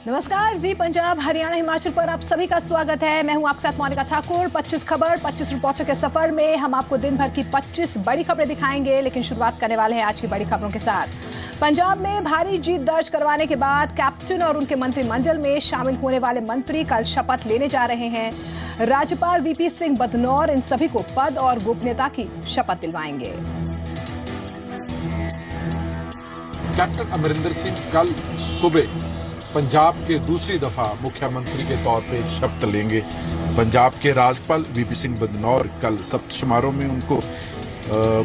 नमस्कार, जी पंजाब हरियाणा हिमाचल पर आप सभी का स्वागत है। मैं हूं आपके साथ मोनिका ठाकुर। 25 खबर 25 रिपोर्टर के सफर में हम आपको दिन भर की 25 बड़ी खबरें दिखाएंगे, लेकिन शुरुआत करने वाले हैं आज की बड़ी खबरों के साथ। पंजाब में भारी जीत दर्ज करवाने के बाद कैप्टन और उनके मंत्रिमंडल में शामिल होने वाले मंत्री कल शपथ लेने जा रहे हैं। राज्यपाल वीपी सिंह बदनौर इन सभी को पद और गोपनीयता की शपथ दिलवाएंगे। कैप्टन अमरिंदर सिंह कल सुबह पंजाब के दूसरी दफा मुख्यमंत्री के तौर पे शपथ लेंगे। पंजाब के राज्यपाल वीपी सिंह बदनौर कल शपथ समारोह में उनको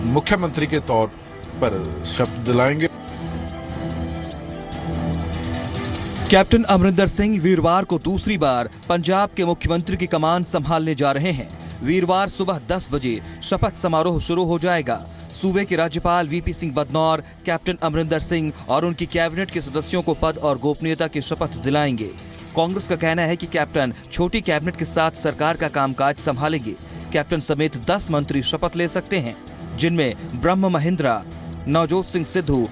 मुख्यमंत्री के तौर पर शपथ दिलाएंगे। कैप्टन अमरिंदर सिंह वीरवार को दूसरी बार पंजाब के मुख्यमंत्री की कमान संभालने जा रहे हैं। वीरवार सुबह 10 बजे शपथ समारोह शुरू हो जाएगा। सूबे के राज्यपाल वीपी सिंह बदनौर कैप्टन अमरिंदर सिंह और उनकी कैबिनेट के सदस्यों को पद और गोपनीयता की शपथ दिलाएंगे। कांग्रेस का कहना है कि कैप्टन छोटी कैबिनेट के साथ सरकार का कामकाज संभालेंगे। कैप्टन समेत 10 मंत्री शपथ ले सकते हैं, जिनमें ब्रह्म महिंद्रा, नवजोत सिंह सिद्धू,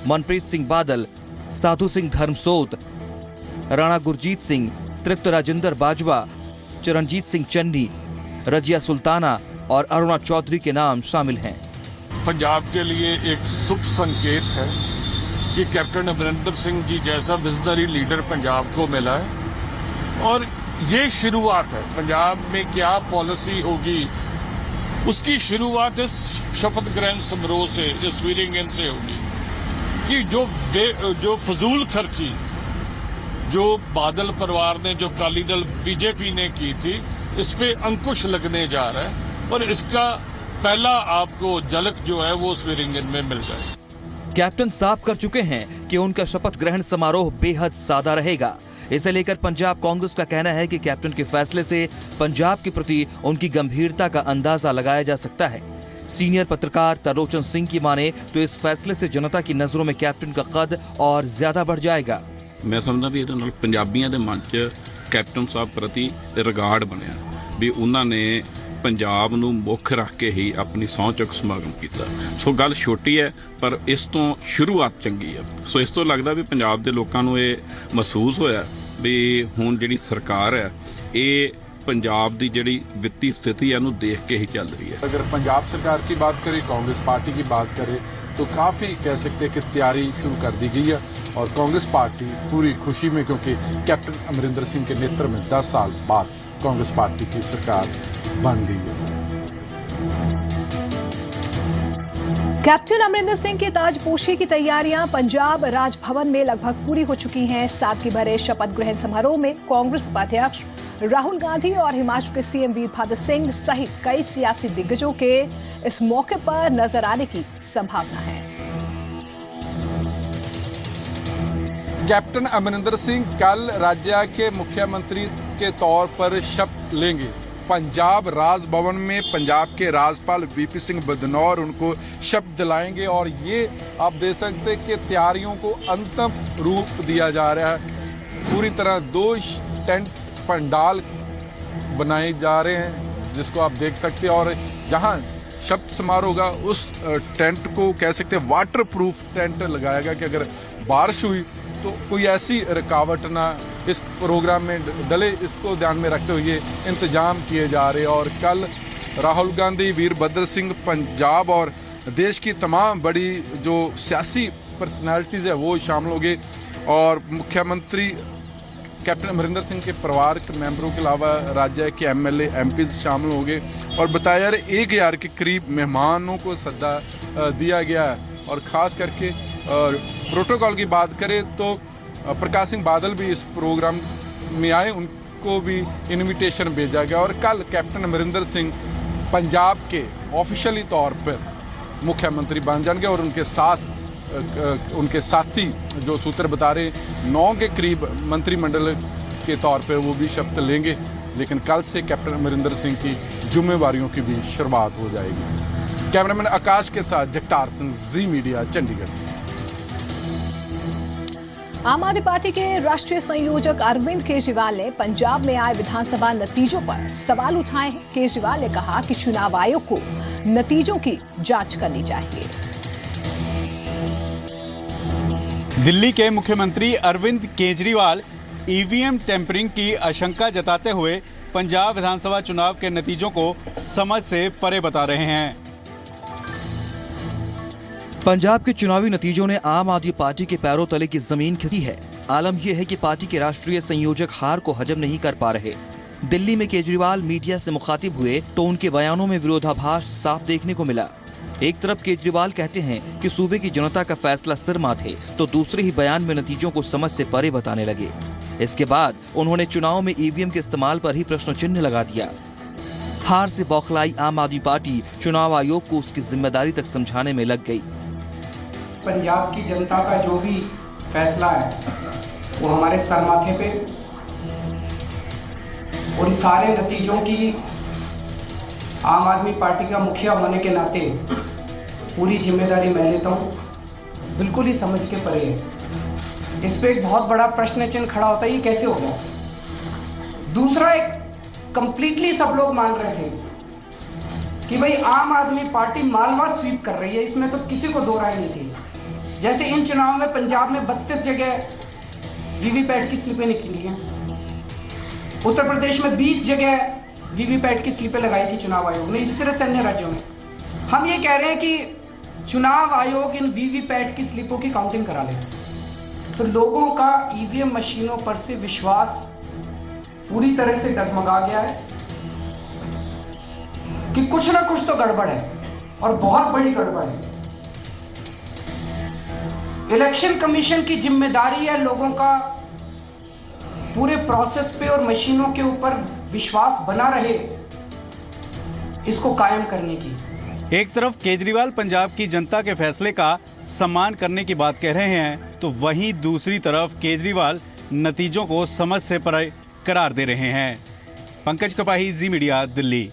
मनप्रीत सिंह बादल, साधु सिंह धर्मसोत, राणा गुरजीत सिंह, तृप्त राजेंद्र बाजवा, चरणजीत सिंह चन्नी, रजिया सुल्ताना और अरुणा चौधरी के नाम शामिल हैं। पंजाब के लिए एक शुभ संकेत है कि कैप्टन अमरिंदर सिंह जी जैसा विजनरी लीडर पंजाब को मिला है और ये शुरुआत है। पंजाब में क्या पॉलिसी होगी उसकी शुरुआत इस शपथ ग्रहण समारोह से, इस स्वीरिंग इन से होगी कि जो फजूल खर्ची जो बादल परिवार ने, जो अकाली दल बीजेपी ने की थी, इस पे अंकुश लगने जा रहा है और इसका पहला आपको झलक जो है वो स्वीरिंग इन में मिल जाए। कैप्टन साफ कर चुके हैं कि उनका शपथ ग्रहण समारोह बेहद सादा रहेगा। इसे लेकर पंजाब कांग्रेस का कहना है कि कैप्टन के फैसले से पंजाब के प्रति उनकी गंभीरता का अंदाजा लगाया जा सकता है। सीनियर पत्रकार तरलोचन सिंह की माने तो इस फैसले से जनता की नजरों में कैप्टन का कद और ज्यादा बढ़ जाएगा। मैं समझदा भी ਇਹਦੇ ਨਾਲ ਪੰਜਾਬੀਆਂ ਦੇ ਮਨ 'ਚ ਕੈਪਟਨ ਸਾਹਿਬ ਪ੍ਰਤੀ ਰਿਗਾਰਡ ਬਣਿਆ ਵੀ ਉਹਨਾਂ ਨੇ ਪੰਜਾਬ ਨੂੰ ਮੁੱਖ ਰੱਖ ਕੇ ਹੀ ਆਪਣੀ ਸਹੁੰ ਚੁੱਕ ਸਮਾਗਮ ਕੀਤਾ। ਸੋ ਗੱਲ ਛੋਟੀ ਹੈ ਪਰ ਇਸ ਤੋਂ ਸ਼ੁਰੂਆਤ ਚੰਗੀ ਹੈ। ਸੋ ਇਸ ਤੋਂ ਲੱਗਦਾ ਵੀ ਪੰਜਾਬ ਦੇ ਲੋਕਾਂ ਨੂੰ ਇਹ ਮਹਿਸੂਸ ਹੋਇਆ ਵੀ ਹੁਣ ਜਿਹੜੀ ਸਰਕਾਰ ਹੈ ਇਹ पंजाब की ਜਿਹੜੀ ਵਿੱਤੀ स्थिति है ਉਹਨੂੰ देख के ही चल रही है। अगर पंजाब सरकार की बात करें, कांग्रेस पार्टी की बात करें तो काफ़ी कह सकते हैं कि तैयारी शुरू कर दी गई है और कांग्रेस पार्टी पूरी खुशी में, क्योंकि कैप्टन अमरिंदर सिंह के नेतृत्व में 10 साल बाद कांग्रेस पार्टी की सरकार बन गई है। कैप्टन अमरिंदर सिंह की ताजपोशी की तैयारियां पंजाब राजभवन में लगभग पूरी हो चुकी हैं। सादगी भरे शपथ ग्रहण समारोह में कांग्रेस उपाध्यक्ष राहुल गांधी और हिमाचल के सीएम वीरभद्र सिंह सहित कई सियासी दिग्गजों के इस मौके पर नजर आने की संभावना है। कैप्टन अमरिंदर सिंह कल राज्य के मुख्यमंत्री के तौर पर शपथ लेंगे। पंजाब राजभवन में पंजाब के राज्यपाल वीपी सिंह बदनौर उनको शपथ दिलाएंगे और ये आप देख सकते हैं कि तैयारियों को अंतिम रूप दिया जा रहा है। पूरी तरह 2 टेंट पंडाल बनाए जा रहे हैं जिसको आप देख सकते हैं और जहां शपथ समारोह होगा उस टेंट को कह सकते हैं वाटर प्रूफ टेंट लगाएगा कि अगर बारिश हुई तो कोई ऐसी रुकावट ना इस प्रोग्राम में डले। इसको ध्यान में रखते हुए इंतजाम किए जा रहे हैं और कल राहुल गांधी, वीरभद्र सिंह, पंजाब और देश की तमाम बड़ी जो सियासी पर्सनैलिटीज़ है वो शामिल होंगे और मुख्यमंत्री कैप्टन अमरिंदर सिंह के परिवार के मेंबरों के अलावा राज्य के एमएलए एमपी शामिल होंगे और बताया जा रहा है 1000 के करीब मेहमानों को सद्दा दिया गया है। और ख़ास करके प्रोटोकॉल की बात करें तो प्रकाश सिंह बादल भी इस प्रोग्राम में आए, उनको भी इनविटेशन भेजा गया और कल कैप्टन अमरिंदर सिंह पंजाब के ऑफिशियली तौर पर मुख्यमंत्री बन जाएंगे और उनके साथ उनके साथी जो सूत्र बता रहे 9 के करीब मंत्रिमंडल के तौर पर वो भी शपथ लेंगे। लेकिन कल से कैप्टन अमरिंदर सिंह की जिम्मेवारियों की भी शुरुआत हो जाएगी। कैमरामैन आकाश के साथ जगतार सिंह, जी मीडिया, चंडीगढ़। आम आदमी पार्टी के राष्ट्रीय संयोजक अरविंद केजरीवाल ने पंजाब में आए विधानसभा नतीजों पर सवाल उठाए हैं। केजरीवाल ने कहा कि चुनाव आयोग को नतीजों की जांच करनी चाहिए। दिल्ली के मुख्यमंत्री अरविंद केजरीवाल ईवीएम टेम्परिंग की आशंका जताते हुए पंजाब विधानसभा चुनाव के नतीजों को समझ से परे बता रहे हैं। पंजाब के चुनावी नतीजों ने आम आदमी पार्टी के पैरों तले की जमीन खींची है। आलम यह है कि पार्टी के राष्ट्रीय संयोजक हार को हजम नहीं कर पा रहे। दिल्ली में केजरीवाल मीडिया से मुखातिब हुए तो उनके बयानों में विरोधाभास साफ देखने को मिला। एक तरफ केजरीवाल कहते हैं कि सूबे की जनता का फैसला सिर माथे, तो दूसरे ही बयान में नतीजों को समझ से परे बताने लगे। इसके बाद उन्होंने चुनाव में ईवीएम के इस्तेमाल पर ही प्रश्न चिन्ह लगा दिया। हार से बौखलाई आम आदमी पार्टी चुनाव आयोग को उसकी जिम्मेदारी तक समझाने में लग गई। पंजाब की जनता का जो भी फैसला है वो हमारे सर माथे पे, उन सारे नतीजों की आम आदमी पार्टी का मुखिया होने के नाते पूरी जिम्मेदारी मैं लेता हूँ, बिल्कुल ही समझ के परे है। इस पे एक बहुत बड़ा प्रश्न चिन्ह खड़ा होता है, ये कैसे हो गया। दूसरा, एक कंप्लीटली सब लोग मान रहे थे कि भाई आम आदमी पार्टी मालवा स्वीप कर रही है, इसमें तो किसी को दो राय नहीं थी। जैसे इन चुनाव में पंजाब में 32 जगह वीवीपैट की स्लिपें निकली हैं, उत्तर प्रदेश में 20 जगह वीवीपैट की स्लिपें लगाई थी चुनाव आयोग ने, इसी तरह से अन्य राज्यों में। हम ये कह रहे हैं कि चुनाव आयोग इन वीवीपैट की स्लिपों की काउंटिंग करा ले, तो लोगों का ईवीएम मशीनों पर से विश्वास पूरी तरह से डगमगा गया है कि कुछ ना कुछ तो गड़बड़ है और बहुत बड़ी गड़बड़ है। इलेक्शन कमीशन की जिम्मेदारी है लोगों का पूरे प्रोसेस पे और मशीनों के ऊपर विश्वास बना रहे, इसको कायम करने की। एक तरफ केजरीवाल पंजाब की जनता के फैसले का सम्मान करने की बात कह रहे हैं, तो वहीं दूसरी तरफ केजरीवाल नतीजों को समझ से परे करार दे रहे हैं। पंकज कपाही, जी मीडिया, दिल्ली।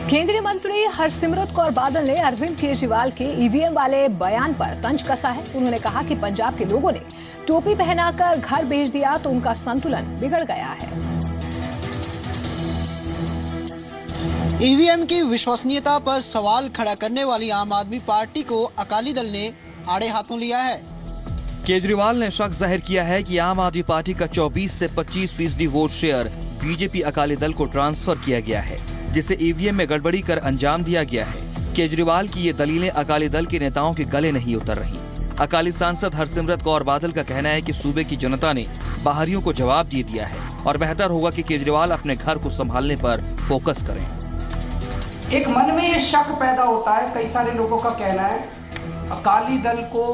केंद्रीय मंत्री हरसिमरत कौर बादल ने अरविंद केजरीवाल के ईवीएम वाले बयान पर तंज कसा है। उन्होंने कहा कि पंजाब के लोगों ने टोपी पहनाकर घर भेज दिया तो उनका संतुलन बिगड़ गया है। ईवीएम की विश्वसनीयता पर सवाल खड़ा करने वाली आम आदमी पार्टी को अकाली दल ने आड़े हाथों लिया है। केजरीवाल ने शक जाहिर किया है कि आम आदमी पार्टी का 24 से 25% vote share BJP Akali Dal को ट्रांसफर किया गया है, जिसे ईवीएम में गड़बड़ी कर अंजाम दिया गया है। केजरीवाल की ये दलीलें अकाली दल के नेताओं के गले नहीं उतर रही। अकाली सांसद हरसिमरत कौर बादल का कहना है कि सूबे की जनता ने बाहरियों को जवाब दे दिया है और बेहतर होगा कि केजरीवाल अपने घर को संभालने पर फोकस करें। एक मन में ये शक पैदा होता है, कई सारे लोगों का कहना है अकाली दल को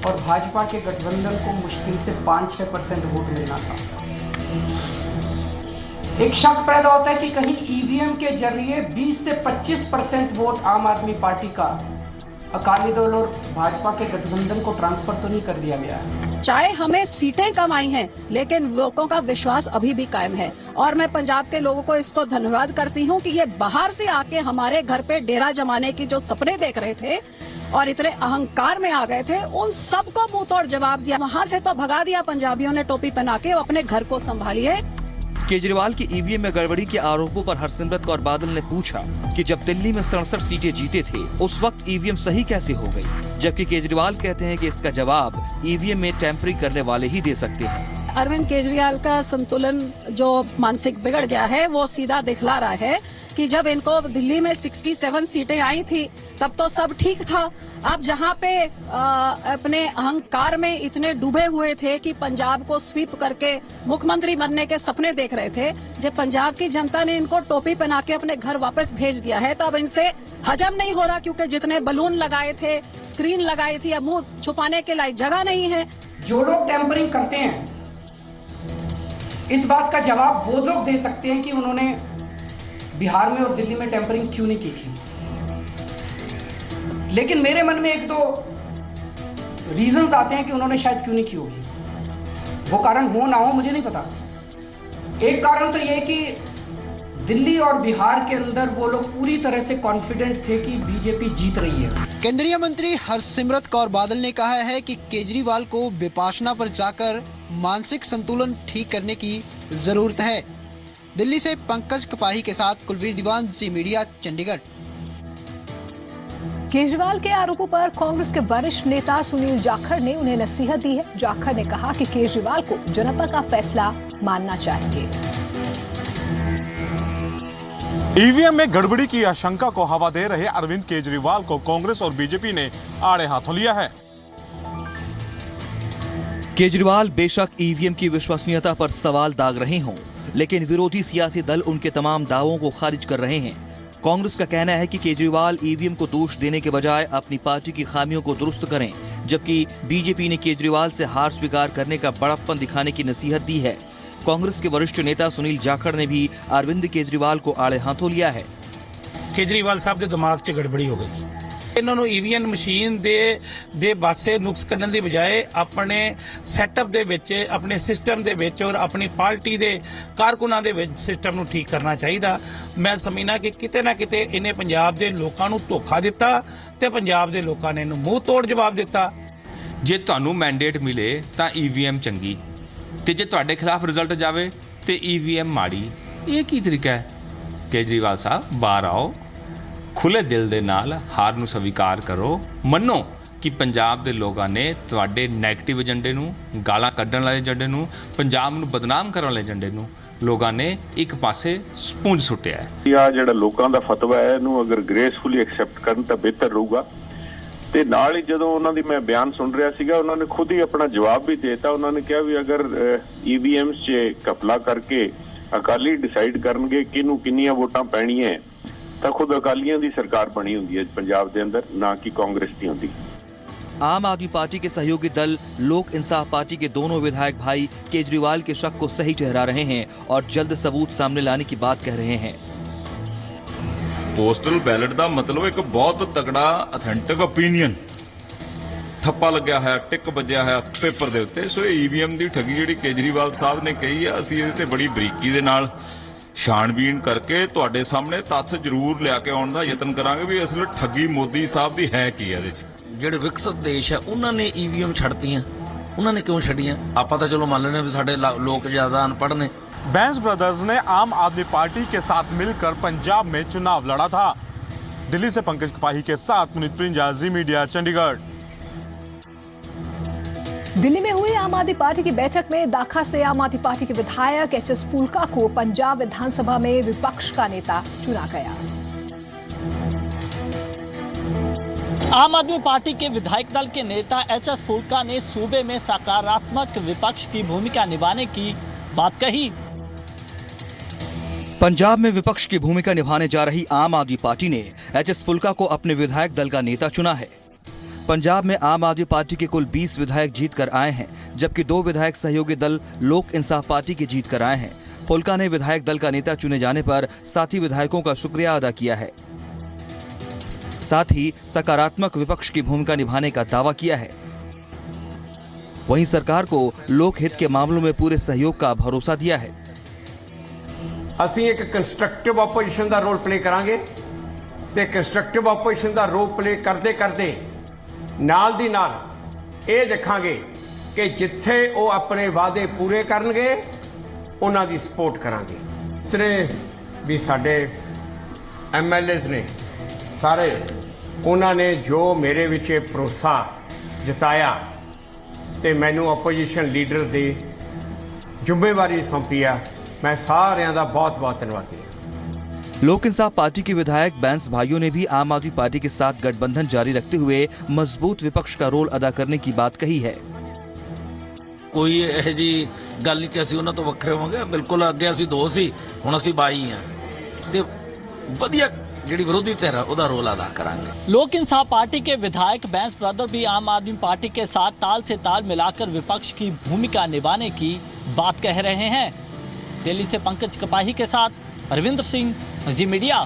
और भाजपा के गठबंधन को मुश्किल से 5-6% वोट मिलना था। एक शक पैदा होता है कि कहीं ईवीएम के जरिए 20 से 25% वोट आम आदमी पार्टी का अकाली दल और भाजपा के गठबंधन को ट्रांसफर तो नहीं कर दिया गया है। चाहे हमें सीटें कम आई हैं, लेकिन लोगों का विश्वास अभी भी कायम है और मैं पंजाब के लोगों को इसको धन्यवाद करती हूँ कि ये बाहर से आके हमारे घर पे डेरा जमाने की जो सपने देख रहे थे और इतने अहंकार में आ गए थे, उन सबको मुंह तोड़ जवाब दिया। वहाँ से तो भगा दिया पंजाबियों ने टोपी पहना के, अपने घर को संभालिए। केजरीवाल की ईवीएम में गड़बड़ी के आरोपों पर हरसिमरत कौर बादल ने पूछा कि जब दिल्ली में 67 सीटें जीते थे उस वक्त ईवीएम सही कैसे हो गई, जबकि केजरीवाल कहते हैं कि इसका जवाब ईवीएम में टेम्परिंग करने वाले ही दे सकते हैं। अरविंद केजरीवाल का संतुलन जो मानसिक बिगड़ गया है वो सीधा दिखला रहा है कि जब इनको दिल्ली में 67 सीटें आई थी तब तो सब ठीक था। अब जहां पे अपने अहंकार में इतने डूबे हुए थे कि पंजाब को स्वीप करके मुख्यमंत्री बनने के सपने देख रहे थे, जब पंजाब की जनता ने इनको टोपी पहना के अपने घर वापस भेज दिया है तो अब इनसे हजम नहीं हो रहा, क्योंकि जितने बलून लगाए थे, स्क्रीन लगाई थी, अब मुंह छुपाने के लायक जगह नहीं है। जो लोग टेम्परिंग करते हैं, इस बात का जवाब वो लोग दे सकते हैं कि उन्होंने बिहार में और दिल्ली में टेम्परिंग क्यों नहीं की थी। लेकिन मेरे मन में एक दो रीजंस आते हैं कि उन्होंने शायद क्यों नहीं की होगी। वो कारण हो ना हो मुझे नहीं पता। एक कारण तो ये कि दिल्ली और बिहार के अंदर वो लोग पूरी तरह से कॉन्फिडेंट थे कि बीजेपी जीत रही है। केंद्रीय मंत्री हरसिमरत कौर बादल ने कहा है कि केजरीवाल को विपाशना पर जाकर मानसिक संतुलन ठीक करने की जरूरत है। दिल्ली से पंकज कपाही के साथ कुलवीर दीवान, जी मीडिया, चंडीगढ़। केजरीवाल के आरोपों पर कांग्रेस के वरिष्ठ नेता सुनील जाखड़ ने उन्हें नसीहत दी है। जाखड़ ने कहा कि केजरीवाल को जनता का फैसला मानना चाहिए। ईवीएम में गड़बड़ी की आशंका को हवा दे रहे अरविंद केजरीवाल को कांग्रेस और बीजेपी ने आड़े हाथों लिया है। केजरीवाल बेशक ईवीएम की विश्वसनीयता पर सवाल दाग रहे हों, लेकिन विरोधी सियासी दल उनके तमाम दावों को खारिज कर रहे हैं। कांग्रेस का कहना है कि केजरीवाल ईवीएम को दोष देने के बजाय अपनी पार्टी की खामियों को दुरुस्त करें, जबकि बीजेपी ने केजरीवाल से हार स्वीकार करने का बड़प्पन दिखाने की नसीहत दी है। कांग्रेस के वरिष्ठ नेता सुनील जाखड़ ने भी अरविंद केजरीवाल को आड़े हाथों लिया है। केजरीवाल साहब के दिमाग 'ਚ गड़बड़ी हो गई। इन्होंने ईवीएम मशीन दे पासे नुक्स कढ़न ਦੀ ਬਜਾਏ ਆਪਣੇ ਸੈਟਅਪ ਦੇ ਵਿੱਚ, ਆਪਣੇ ਸਿਸਟਮ ਦੇ ਵਿੱਚ ਔਰ ਆਪਣੀ ਪਾਰਟੀ ਦੇ ਕਾਰਕੁਨਾਂ ਦੇ ਵਿੱਚ ਸਿਸਟਮ ਨੂੰ ਠੀਕ ਕਰਨਾ ਚਾਹੀਦਾ। ਮੈਂ ਸਮਝਣਾ ਕਿ ਕਿਤੇ ਨਾ ਕਿਤੇ ਇਹਨੇ ਪੰਜਾਬ ਦੇ ਲੋਕਾਂ ਨੂੰ ਧੋਖਾ ਦਿੱਤਾ ਤੇ ਪੰਜਾਬ ਦੇ ਲੋਕਾਂ ਨੇ ਇਹਨੂੰ ਮੂੰਹ ਤੋੜ ਜਵਾਬ ਦਿੱਤਾ। ਜੇ ਤੁਹਾਨੂੰ ਮੈਂਡੇਟ ਮਿਲੇ ਤਾਂ ਈਵੀਐਮ ਚੰਗੀ, ਤੇ ਜੇ ਤੁਹਾਡੇ ਖਿਲਾਫ ਰਿਜ਼ਲਟ ਜਾਵੇ ਤੇ ਈਵੀਐਮ ਮਾੜੀ। ਇਹ ਕੀ ਤਰੀਕਾ ਹੈ? ਕੇਜਰੀਵਾਲ ਸਾਹਿਬ ਬਾਹਰ ਆਓ, खुले दिल दे नाल हार नूं स्वीकार करो, मनो कि पंजाब दे लोगां ने तुहाडे नैगेटिव एजेंडे नूं, गालां कड्ढण वाले एजेंडे नूं, पंजाब नूं बदनाम करन वाले एजेंडे नूं लोगां ने एक पासे स्पूंज सुट्टिया है। ਆ ਜਿਹੜਾ ਲੋਕਾਂ ਦਾ ਫਤਵਾ ਹੈ ਇਹਨੂੰ ਅਗਰ ਗ੍ਰੇਸਫੁਲੀ ਐਕਸੈਪਟ ਕਰਨ ਤਾਂ ਬਿਹਤਰ ਰਹੂਗਾ। ਤੇ ਨਾਲ ਹੀ ਜਦੋਂ ਉਹਨਾਂ ਦੀ ਮੈਂ ਬਿਆਨ ਸੁਣ ਰਿਹਾ ਸੀਗਾ, ਉਹਨਾਂ ਨੇ ਖੁਦ ਹੀ ਆਪਣਾ ਜਵਾਬ ਵੀ ਦੇਤਾ। ਉਹਨਾਂ ਨੇ ਕਿਹਾ ਵੀ ਅਗਰ ਈਵੀਐਮਸ 'ਚ ਘਪਲਾ ਕਰਕੇ ਅਕਾਲੀ ਡਿਸਾਈਡ ਕਰਨਗੇ ਕਿਹਨੂੰ ਕਿੰਨੀਆਂ ਵੋਟਾਂ ਪੈਣੀਆਂ ਤਾਂ ਖੁਦ ਅਕਾਲੀਆਂ ਦੀ ਸਰਕਾਰ ਬਣੀ ਹੁੰਦੀ ਹੈ ਪੰਜਾਬ ਦੇ ਅੰਦਰ, ਨਾ ਕਿ ਕਾਂਗਰਸ ਦੀ ਹੁੰਦੀ। आम आदमी पार्टी के सहयोगी दल लोक इंसाफ पार्टी के दोनों विधायक भाई केजरीवाल के शक को सही ठहरा रहे हैं और जल्द सबूत सामने लाने की बात कह रहे हैं। पोस्टल बैलेट का मतलब एक बहुत तगड़ा ऑथेंटिक ओपीनियन ठप्पा लग्या है, टिक बजया है पेपर के उत्ते। सो ईवीएम की ठगी जी केजरीवाल साहब ने कही है, असीं इहदे ते बड़ी बरीकी दे नाल छाणबीन करके तुहाडे सामने तत्थ जरूर लिया के आउण दा यतन करांगे भी असल ठगी मोदी साहब दी है की है। ਜਿਹੜੇ ਵਿਕਸਿਤ ਦੇਸ਼ ਹੈ ਉਹਨਾਂ ਨੇ ਈਵੀਐਮ ਛੱਡਤੀਆਂ, ਉਹਨਾਂ ਨੇ ਕਿਉਂ ਛੱਡੀਆਂ? ਆਪਾਂ ਤਾਂ ਚਲੋ ਮੰਨ ਲੈਣੇ ਵੀ ਸਾਡੇ ਲੋਕ ਜ਼ਿਆਦਾ ਅਨਪੜ੍ਹ ਨੇ। बैंस ब्रदर्स ने आम आदमी पार्टी के साथ मिलकर पंजाब में चुनाव लड़ा था। दिल्ली से पंकज कपाही के साथ मुनीत प्रिंजा, जी मीडिया, चंडीगढ़। दिल्ली में हुई आम आदमी पार्टी की बैठक में दाखा से आम आदमी पार्टी के विधायक एच.एस. फूलका को पंजाब विधानसभा में विपक्ष का नेता चुना गया। आम आदमी पार्टी के विधायक दल के नेता एच.एस. फूलका ने सूबे में सकारात्मक विपक्ष की भूमिका निभाने की बात कही। पंजाब में विपक्ष की भूमिका निभाने जा रही आम आदमी पार्टी ने एच.एस. फूलका को अपने विधायक दल का नेता चुना है। पंजाब में आम आदमी पार्टी के कुल 20 विधायक जीत कर आए हैं, जबकि 2 विधायक सहयोगी दल लोक इंसाफ पार्टी के जीत कर आए हैं। फूलका ने विधायक दल का नेता चुने जाने पर साथी विधायकों का शुक्रिया अदा किया है, साथ ही सकारात्मक विपक्ष की भूमिका निभाने का दावा किया है। वहीं सरकार को लोकहित के मामलों में पूरे सहयोग का भरोसा दिया है। ਅਸੀਂ ਇੱਕ ਕੰਸਟਰਕਟਿਵ ਆਪੋਜੀਸ਼ਨ ਦਾ ਰੋਲ ਪਲੇ ਕਰਾਂਗੇ ਤੇ ਕੰਸਟਰਕਟਿਵ ਆਪੋਜੀਸ਼ਨ ਦਾ ਰੋਲ ਪਲੇ ਕਰਦੇ ਕਰਦੇ ਨਾਲ ਦੀ ਨਾਲ ਇਹ ਦੇਖਾਂਗੇ ਕਿ ਜਿੱਥੇ ਉਹ ਆਪਣੇ ਵਾਅਦੇ ਪੂਰੇ ਕਰਨਗੇ ਉਹਨਾਂ ਦੀ ਸਪੋਰਟ ਕਰਾਂਗੇ। ਜਿਤਨੇ ਵੀ ਸਾਡੇ ਐਮਐਲਏਜ਼ ਨੇ ਸਾਰੇ ਉਹਨਾਂ ਨੇ ਜੋ ਮੇਰੇ ਵਿੱਚ ਭਰੋਸਾ ਜਤਾਇਆ ਤੇ ਮੈਨੂੰ ਆਪੋਜੀਸ਼ਨ ਲੀਡਰ ਦੀ ਜ਼ਿੰਮੇਵਾਰੀ ਸੌਂਪੀ ਆ, मैं सारे दा बहुत बहुत धन्यवादी। लोक इंसाफ पार्टी के विधायक बैंस भाइयों ने भी आम आदमी पार्टी के साथ गठबंधन जारी रखते हुए मजबूत विपक्ष का रोल अदा करने की बात कही है। कोई यह जी गल नहीं कि असीं उन्हां तों वक्रे होवांगे, बिल्कुल अगे असीं 2 सी, हुण असीं 22 हां ते वधिया जिहड़ी विरोधी धिर उहदा रोल अदा करांगे। लोक इंसाफ पार्टी के विधायक बैंस ब्रदर भी आम आदमी पार्टी के साथ ताल से ताल मिलाकर विपक्ष की भूमिका निभाने की बात कह रहे हैं। दिल्ली से पंकज कपाही के साथ अरविंदर सिंह, जी मीडिया।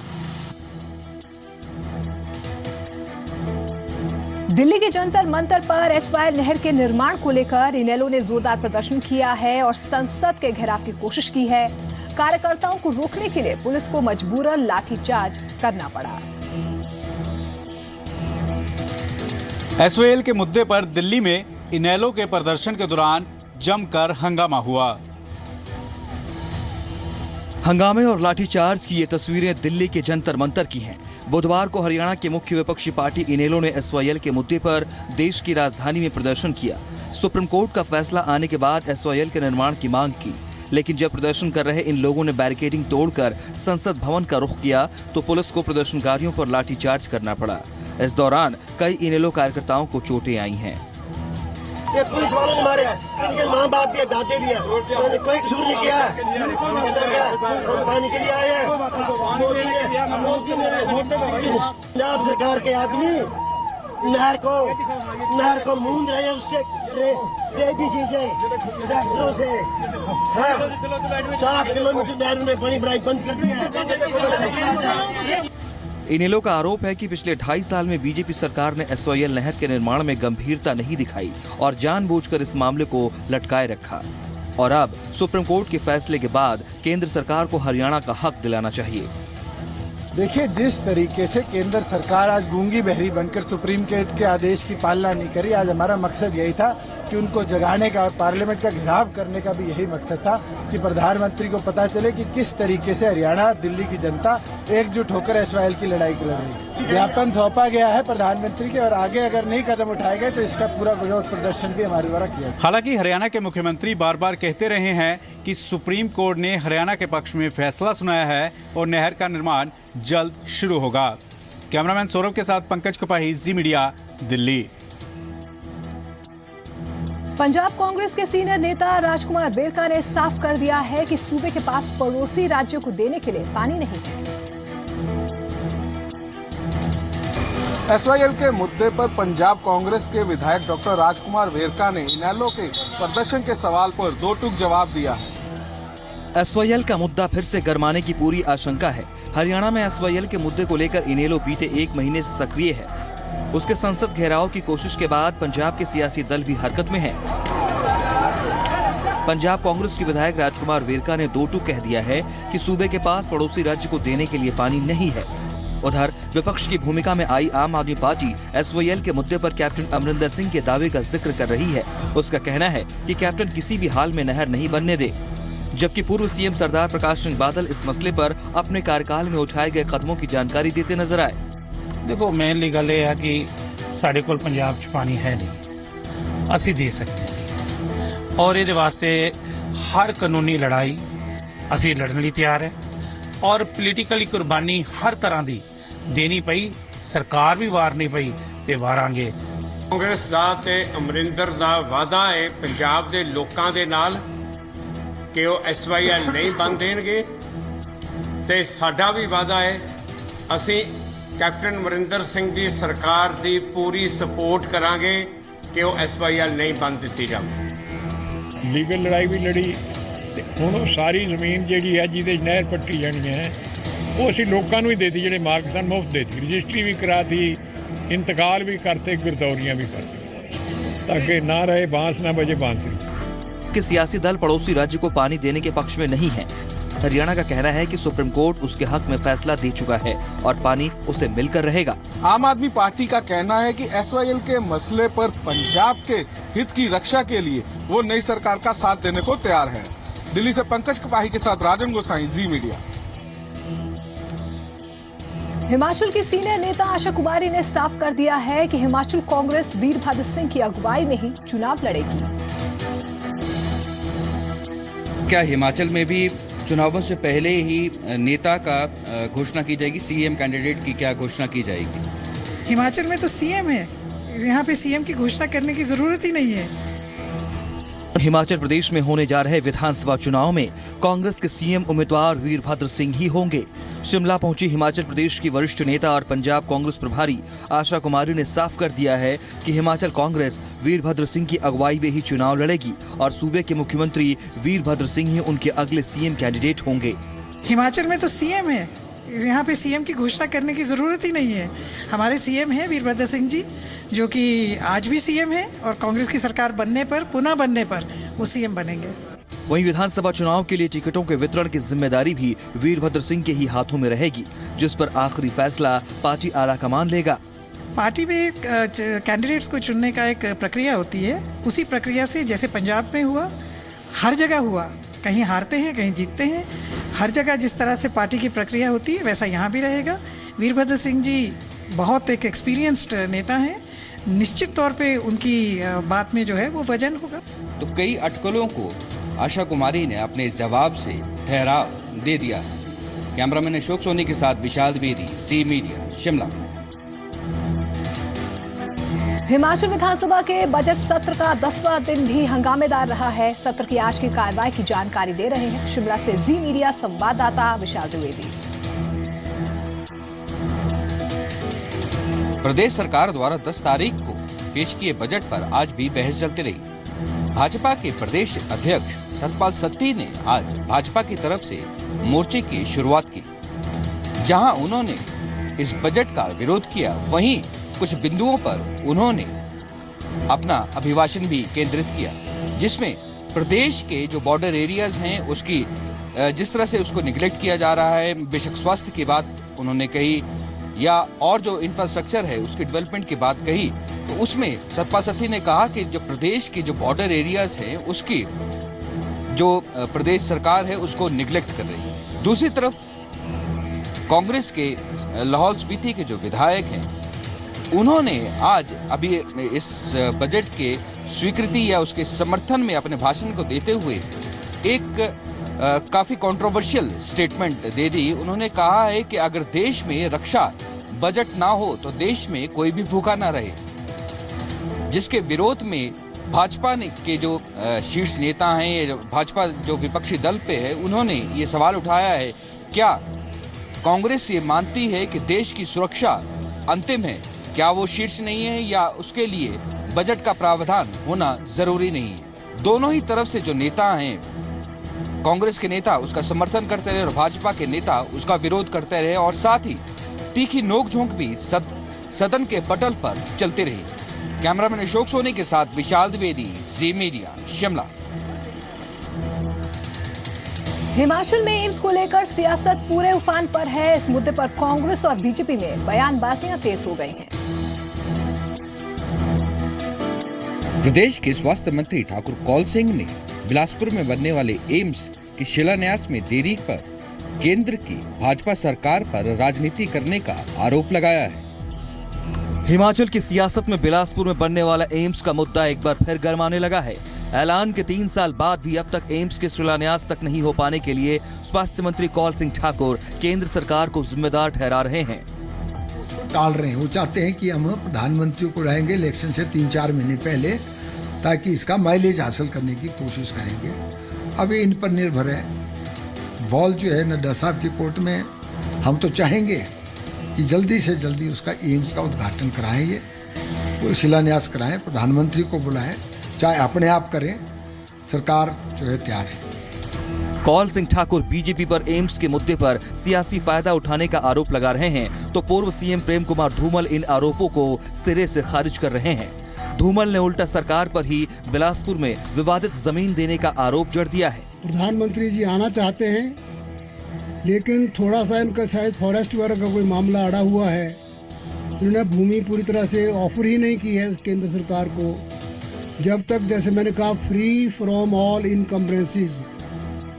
दिल्ली के जंतर मंतर पर एसवाई नहर के निर्माण को लेकर इनेलो ने जोरदार प्रदर्शन किया है और संसद के घेराव की कोशिश की है। कार्यकर्ताओं को रोकने के लिए पुलिस को मजबूरन लाठीचार्ज करना पड़ा। एसओएल के मुद्दे पर दिल्ली में इनेलो के प्रदर्शन के दौरान जमकर हंगामा हुआ। हंगामे और लाठीचार्ज की ये तस्वीरें दिल्ली के जंतर मंतर की हैं। बुधवार को हरियाणा के मुख्य विपक्षी पार्टी इनेलो ने एसवाईएल के मुद्दे पर देश की राजधानी में प्रदर्शन किया। सुप्रीम कोर्ट का फैसला आने के बाद एसवाईएल के निर्माण की मांग की, लेकिन जब प्रदर्शन कर रहे इन लोगों ने बैरिकेडिंग तोड़कर संसद भवन का रुख किया तो पुलिस को प्रदर्शनकारियों पर लाठीचार्ज करना पड़ा। इस दौरान कई इनेलो कार्यकर्ताओं को चोटें आई हैं। ये पुलिस वालों ने मारे हैं, इनके माँ बाप के दादे भी हैं, उन्होंने कोई कसूर नहीं किया है। हम पानी के लिए आए हैं। पंजाब सरकार के आदमी नहर को मूंद रहे हैं, उससे ट्रेबीसी से ट्रैक्टरों से 60 किलोमीटर नहर में पानी भराई बंद कर दिया। इनेलो का आरोप है कि पिछले 2.5 साल में बीजेपी सरकार ने एसवाईएल नहर के निर्माण में गंभीरता नहीं दिखाई और जानबूझकर इस मामले को लटकाए रखा। और अब सुप्रीम कोर्ट के फैसले के बाद केंद्र सरकार को हरियाणा का हक दिलाना चाहिए। देखिए, जिस तरीके से केंद्र सरकार आज गूंगी बहरी बनकर सुप्रीम कोर्ट के आदेश की पालना नहीं करी, आज हमारा मकसद यही था कि उनको जगाने का और पार्लियामेंट का घेराव करने का भी यही मकसद था कि प्रधानमंत्री को पता चले कि किस तरीके से हरियाणा, दिल्ली की जनता एकजुट होकर एसवाईएल की लड़ाई लड़ रही है। ज्ञापन सौंपा गया है प्रधानमंत्री के और आगे अगर नहीं कदम उठाए गए तो इसका पूरा विरोध प्रदर्शन भी हमारे द्वारा किया। हालांकि हरियाणा के मुख्यमंत्री बार बार कहते रहे हैं कि सुप्रीम कोर्ट ने हरियाणा के पक्ष में फैसला सुनाया है और नहर का निर्माण जल्द शुरू होगा। कैमरामैन सौरभ के साथ पंकज कपाही, जी मीडिया, दिल्ली। पंजाब कांग्रेस के सीनियर नेता राजकुमार वेरका ने साफ कर दिया है कि सूबे के पास पड़ोसी राज्यों को देने के लिए पानी नहीं है। एसवाईएल के मुद्दे पर पंजाब कांग्रेस के विधायक डॉक्टर राजकुमार वेरका ने इनेलो के प्रदर्शन के सवाल पर दो टूक जवाब दिया है। एसवाईएल का मुद्दा फिर से गरमाने की पूरी आशंका है। हरियाणा में एसवाईएल के मुद्दे को लेकर इनेलो बीते 1 महीने से सक्रिय है। उसके संसद घेराव की कोशिश के बाद पंजाब के सियासी दल भी हरकत में हैं। पंजाब कांग्रेस के विधायक राजकुमार वेरका ने दो टूक कह दिया है कि सूबे के पास पड़ोसी राज्य को देने के लिए पानी नहीं है। उधर विपक्ष की भूमिका में आई आम आदमी पार्टी एसवाईएल के मुद्दे पर कैप्टन अमरिंदर सिंह के दावे का जिक्र कर रही है। उसका कहना है कि कैप्टन किसी भी हाल में नहर नहीं बनने दे, जबकि पूर्व सीएम सरदार प्रकाश सिंह बादल इस मसले पर अपने कार्यकाल में उठाए गए कदमों की जानकारी देते नजर आए। देखो, मेनली गल है कि साढ़े कोल पंजाब च पानी है नहीं, असी दे सकते हैं और ये वास्ते हर कानूनी लड़ाई असी लड़न लई तैयार है और पोलीटिकली कुर्बानी हर तरह की देनी पई, सरकार भी वार नहीं पई ते वारांगे। कांग्रेस दा ते अमरिंदर दा वादा है पंजाब दे लोकां दे नाल कि वो एसवाईएल नहीं बन देंगे ते साडा भी वादा है असी कैप्टन अमरिंदर सिंह दी सरकार दी पूरी सपोर्ट करांगे कि वो एसवाईएल नहीं बन दी जाए। लीगल लड़ाई भी लड़ी ते हुण सारी जमीन जिहड़ी है जिहदे नहर पट्टी जानी है वो असीं लोकां नूं ही देती, जिहड़े मालक सन मुफ्त देती, रजिस्ट्री भी कराती, इंतकाल भी करते, गिरदौरियां भी करते ताकि ना रहे बांस ना बजे बांसुरी। कि सियासी दल पड़ोसी राज्य को पानी देने के पक्ष में नहीं है। हरियाणा का कहना है कि सुप्रीम कोर्ट उसके हक में फैसला दे चुका है और पानी उसे मिलकर रहेगा। आम आदमी पार्टी का कहना है कि एसवाईएल के मसले पर पंजाब के हित की रक्षा के लिए वो नई सरकार का साथ देने को तैयार है। दिल्ली से पंकज कपाही के साथ राजन गोसाई, जी मीडिया। हिमाचल की सीनियर नेता आशा कुमारी ने साफ कर दिया है कि हिमाचल कांग्रेस वीरभद्र सिंह की अगुवाई में ही चुनाव लड़ेगी। क्या हिमाचल में भी चुनावों से पहले ही नेता का घोषणा की जाएगी? सीएम कैंडिडेट की क्या घोषणा की जाएगी? हिमाचल में तो सीएम है, यहाँ पे सीएम की घोषणा करने की जरूरत ही नहीं है। हिमाचल प्रदेश में होने जा रहे विधानसभा चुनाव में कांग्रेस के सीएम उम्मीदवार वीरभद्र सिंह ही होंगे। शिमला पहुंची हिमाचल प्रदेश की वरिष्ठ नेता और पंजाब कांग्रेस प्रभारी आशा कुमारी ने साफ कर दिया है कि हिमाचल कांग्रेस वीरभद्र सिंह की अगुवाई में ही चुनाव लड़ेगी और सूबे के मुख्यमंत्री वीरभद्र सिंह ही उनके अगले सीएम कैंडिडेट होंगे। हिमाचल में तो सीएम है, यहाँ पे सीएम की घोषणा करने की जरूरत ही नहीं है। हमारे सीएम हैं वीरभद्र सिंह जी, जो कि आज भी सीएम है और कांग्रेस की सरकार बनने पर, पुनः बनने पर वो सीएम बनेंगे। वहीं विधानसभा चुनाव के लिए टिकटों के वितरण की जिम्मेदारी भी वीरभद्र सिंह के ही हाथों में रहेगी, जिस पर आखिरी फैसला पार्टी आला कमान लेगा। पार्टी में कैंडिडेट्स को चुनने का एक प्रक्रिया होती है, उसी प्रक्रिया से जैसे पंजाब में हुआ, हर जगह हुआ, कहीं हारते हैं कहीं जीतते हैं, हर जगह जिस तरह से पार्टी की प्रक्रिया होती है वैसा यहाँ भी रहेगा। वीरभद्र सिंह जी बहुत एक एक्सपीरियंस्ड नेता हैं, निश्चित तौर पे उनकी बात में जो है वो वजन होगा। तो कई अटकलों को आशा कुमारी ने अपने इस जवाब से ठहराव दे दिया है। कैमरामैन अशोक सोनी के साथ विशाल द्विवेदी, जी मीडिया, शिमला। हिमाचल विधानसभा के बजट सत्र का 10वां दिन भी हंगामेदार रहा है। सत्र की आज की कार्रवाई की जानकारी दे रहे हैं शिमला से जी मीडिया संवाददाता विशाल द्विवेदी। प्रदेश सरकार द्वारा 10 तारीख को पेश किए बजट पर आज भी बहस चलती रही। भाजपा के प्रदेश अध्यक्ष सतपाल सत्ती ने आज भाजपा की तरफ से मोर्चे की शुरुआत की, जहां उन्होंने इस बजट का विरोध किया। वहीं कुछ बिंदुओं पर उन्होंने अपना अभिभाषण भी केंद्रित किया, जिसमें प्रदेश के जो बॉर्डर एरियाज हैं उसकी जिस तरह से उसको निगलेक्ट किया जा रहा है, बेशक स्वास्थ्य की बात उन्होंने कही या और जो इंफ्रास्ट्रक्चर है उसकी डेवलपमेंट की बात कही, तो उसमें सतपाल सत्ती ने कहा कि जो प्रदेश की जो बॉर्डर एरियाज हैं उसकी जो प्रदेश सरकार है उसको निगलेक्ट कर रही है। दूसरी तरफ कांग्रेस के लाहौल स्पीति के जो विधायक हैं उन्होंने आज अभी इस बजट के स्वीकृति या उसके समर्थन में अपने भाषण को देते हुए एक काफी कंट्रोवर्शियल स्टेटमेंट दे दी। उन्होंने कहा है कि अगर देश में रक्षा बजट ना हो तो देश में कोई भी भूखा ना रहे, जिसके विरोध में भाजपा के जो शीर्ष नेता हैं, भाजपा जो विपक्षी दल पे है, उन्होंने ये सवाल उठाया है, क्या कांग्रेस ये मानती है कि देश की सुरक्षा अंतिम है? क्या वो शीर्ष नहीं है या उसके लिए बजट का प्रावधान होना जरूरी नहीं है? दोनों ही तरफ से जो नेता हैं, कांग्रेस के नेता उसका समर्थन करते रहे और भाजपा के नेता उसका विरोध करते रहे और साथ ही तीखी नोकझोंक भी सदन के पटल पर चलती रही। कैमरामैन अशोक सोनी के साथ विशाल द्विवेदी, जी मीडिया, शिमला। हिमाचल में एम्स को लेकर सियासत पूरे उफान पर है। इस मुद्दे पर कांग्रेस और बीजेपी में बयानबाजियां तेज हो गई हैं। प्रदेश के स्वास्थ्य मंत्री ठाकुर कौल सिंह ने बिलासपुर में बनने वाले एम्स के शिलान्यास में देरी पर केंद्र की भाजपा सरकार पर राजनीति करने का आरोप लगाया है। हिमाचल की सियासत में बिलासपुर में बनने वाला एम्स का मुद्दा एक बार फिर गरमाने लगा है। ऐलान के 3 साल बाद भी अब तक एम्स के शिलान्यास तक नहीं हो पाने के लिए स्वास्थ्य मंत्री कौल सिंह ठाकुर केंद्र सरकार को जिम्मेदार ठहरा रहे हैं। टाल रहे हैं, वो चाहते हैं कि हम प्रधानमंत्री को रहेंगे इलेक्शन से 3-4 महीने पहले, ताकि इसका माइलेज हासिल करने की कोशिश करेंगे। अब ये इन पर निर्भर है। बॉल जो है नड्डा साहब की कोर्ट में। हम तो चाहेंगे कि जल्दी से जल्दी उसका एम्स का उद्घाटन कराएं, ये वो शिलान्यास कराएं, प्रधानमंत्री को बुलाएं, चाहे अपने आप करें, सरकार जो है तैयार है। कौल सिंह ठाकुर बीजेपी पर एम्स के मुद्दे पर सियासी फायदा उठाने का आरोप लगा रहे हैं, तो पूर्व सीएम प्रेम कुमार धूमल इन आरोपों को सिरे से खारिज कर रहे हैं। धूमल ने उल्टा सरकार पर ही बिलासपुर में विवादित जमीन देने का आरोप जड़ दिया है। प्रधानमंत्री जी आना चाहते हैं, लेकिन थोड़ा सा इनका शायद फॉरेस्ट वगैरह का कोई मामला अड़ा हुआ है। इन्होंने भूमि पूरी तरह से ऑफर ही नहीं की है केंद्र सरकार को। जब तक, जैसे मैंने कहा, फ्री फ्रॉम ऑल इनकम्बरेंसेस,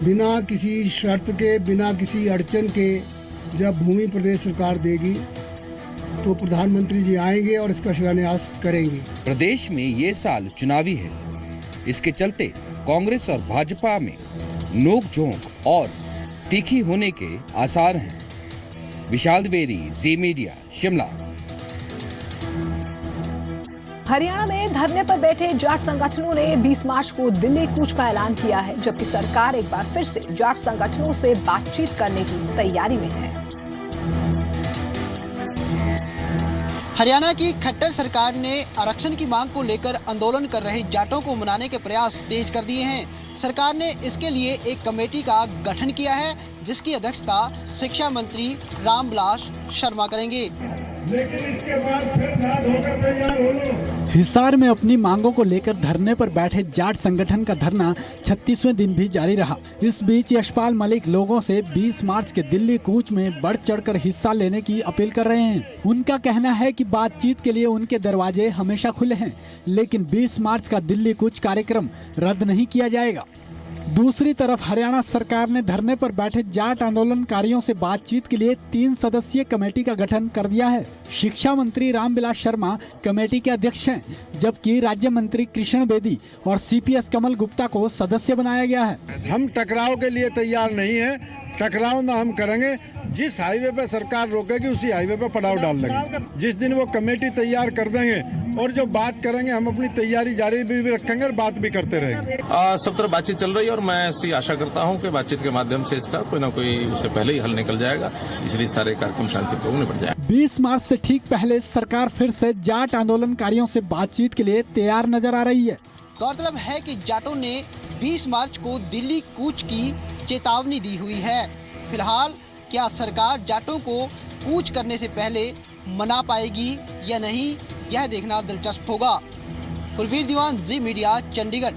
बिना किसी शर्त के, बिना किसी अड़चन के जब भूमि प्रदेश सरकार देगी तो प्रधानमंत्री जी आएंगे और इसका शिलान्यास करेंगे। प्रदेश में ये साल चुनावी है, इसके चलते कांग्रेस और भाजपा में नोकझोंक और तीखी होने के आसार हैं। विशाल द्विवेदी, जी मीडिया, शिमला। हरियाणा में धरने पर बैठे जाट संगठनों ने 20 मार्च को दिल्ली कूच का ऐलान किया है, जबकि सरकार एक बार फिर से जाट संगठनों से बातचीत करने की तैयारी में है। हरियाणा की खट्टर सरकार ने आरक्षण की मांग को लेकर आंदोलन कर रहे जाटों को मनाने के प्रयास तेज कर दिए हैं। सरकार ने इसके लिए एक कमेटी का गठन किया है, जिसकी अध्यक्षता शिक्षा मंत्री रामविलास शर्मा करेंगे। लेकिन इसके बाद फिर नाद होकर तैयार हो लो। हिसार में अपनी मांगों को लेकर धरने पर बैठे जाट संगठन का धरना 36वें दिन भी जारी रहा। इस बीच यशपाल मलिक लोगों से 20 मार्च के दिल्ली कूच में बढ़ चढ़कर हिस्सा लेने की अपील कर रहे हैं। उनका कहना है कि बातचीत के लिए उनके दरवाजे हमेशा खुले हैं, लेकिन 20 मार्च का दिल्ली कूच कार्यक्रम रद्द नहीं किया जाएगा। दूसरी तरफ हरियाणा सरकार ने धरने पर बैठे जाट आंदोलनकारियों से बातचीत के लिए 3 सदस्यीय कमेटी का गठन कर दिया है। शिक्षा मंत्री रामविलास शर्मा कमेटी के अध्यक्ष हैं, जबकि राज्य मंत्री कृष्ण बेदी और सीपीएस कमल गुप्ता को सदस्य बनाया गया है। हम टकराव के लिए तैयार नहीं है, टकराव ना हम करेंगे। जिस हाईवे पे सरकार रोकेगी उसी हाईवे पे पड़ाव डाल देंगे। जिस दिन वो कमेटी तैयार कर देंगे और जो बात करेंगे हम अपनी तैयारी जारी भी रखेंगे और बात भी करते रहेंगे। सब तरफ बातचीत चल रही है और मैं ऐसी आशा करता हूं कि बातचीत के माध्यम से इसका कोई ना कोई उससे पहले ही हल निकल जाएगा, इसलिए सारे कार्यक्रम शांतिपूर्ण निपट जाएगा। 20 मार्च से ठीक पहले सरकार फिर से जाट आंदोलनकारियों से बातचीत के लिए तैयार नजर आ रही है। गौरतलब है कि जाटों ने 20 मार्च को दिल्ली कूच की चेतावनी दी हुई है। फिलहाल क्या सरकार जाटों को कूच करने से पहले मना पाएगी या नहीं, यह देखना दिलचस्प होगा। कुलवीर दीवान, जी मीडिया, चंडीगढ़।